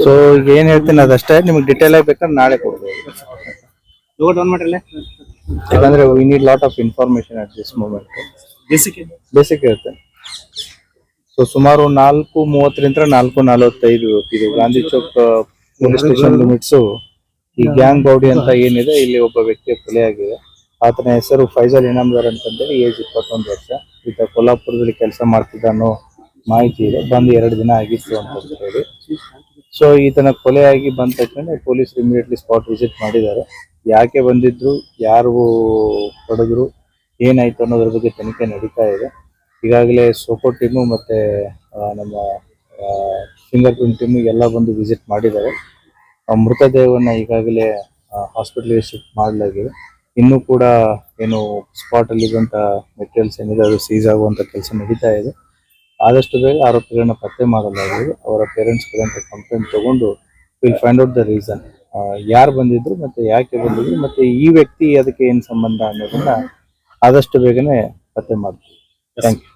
So ಈಗ ಏನ್ ಹೇಳ್ತೀನಿ ಅದಷ್ಟೇ, ನಿಮ್ಗೆ ಡಿಟೇಲ್ ಆಗಿ ಬೇಕಾದ್ರೆ ನಾಳೆ ಕೊಡ್ಬೋದು. ಯಾಕಂದ್ರೆ we need lot of information at this moment. Basic ಹೇಳ್ತೇನೆ. ಸೊ ಸುಮಾರು 4:30 4:45 ಇದು Gandhi Chowk police station limits. ಈ ಗ್ಯಾಂಗ್ ಬೌಡಿ ಅಂತ ಏನಿದೆ, ಇಲ್ಲಿ ಒಬ್ಬ ವ್ಯಕ್ತಿಯ ಕೊಲೆಯಾಗಿದೆ. ಆತನ ಹೆಸರು ಫೈಜಲ್ ಇನಾಮ್ದಾರ್ ಅಂತಂದೇಳಿ, ಏಜ್ 21 ವರ್ಷ. ಈತ ಕೊಲ್ಲಾಪುರದಲ್ಲಿ ಕೆಲಸ ಮಾಡ್ತಿದ್ದ ಅನ್ನೋ ಮಾಹಿತಿ ಇದೆ. ಬಂದು 2 ದಿನ ಆಗಿತ್ತು ಅಂತ ಹೇಳಿ. ಸೊ ಈತನ ಕೊಲೆಯಾಗಿ ಬಂದ ತಕ್ಷಣ ಪೊಲೀಸ್ ಇಮಿಡಿಯೇಟ್ಲಿ ಸ್ಪಾಟ್ ವಿಸಿಟ್ ಮಾಡಿದ್ದಾರೆ. ಯಾಕೆ ಬಂದಿದ್ರು, ಯಾರು ಹೊಡೆದ್ರು, ಏನಾಯ್ತು ಅನ್ನೋದ್ರ ಬಗ್ಗೆ ತನಿಖೆ ನಡೀತಾ ಇದೆ. ಈಗಾಗಲೇ ಸೋಕೋ ಟೀಮು ಮತ್ತೆ ನಮ್ಮ ಫಿಂಗರ್ ಪ್ರಿಂಟ್ ಟೀಮು ಎಲ್ಲ ಬಂದು ವಿಸಿಟ್ ಮಾಡಿದ್ದಾರೆ. ಮೃತದೇಹವನ್ನ ಈಗಾಗಲೇ ಹಾಸ್ಪಿಟಲ್ಗೆ ಶಿಫ್ಟ್ ಮಾಡಲಾಗಿದೆ. ಇನ್ನೂ ಕೂಡ ಏನು ಸ್ಪಾಟ್ ಅಲ್ಲಿರುವಂತ ಮೆಟೀರಿಯಲ್ಸ್ ಏನಿದೆ ಅದು ಸೀಸ್ ಆಗುವಂತ ಕೆಲಸ ನಡೀತಾ ಇದೆ. ಆದಷ್ಟು ಬೇಗ ಆರೋಪಿಗಳನ್ನ ಪತ್ತೆ ಮಾಡಲಾಗಿದೆ. ಅವರ ಪೇರೆಂಟ್ಸ್ ಕಡೆಯಿಂದ ಕಂಪ್ಲೇಂಟ್ ತಗೊಂಡು will find out the reason, ಯಾರು ಬಂದಿದ್ರು ಮತ್ತೆ ಯಾಕೆ ಬಂದಿದ್ರು ಮತ್ತೆ ಈ ವ್ಯಕ್ತಿ ಅದಕ್ಕೆ ಏನ್ ಸಂಬಂಧ ಅನ್ನೋದನ್ನ ಆದಷ್ಟು ಬೇಗನೆ ಪತ್ತೆ ಮಾಡ್ತೀವಿ. Thank you.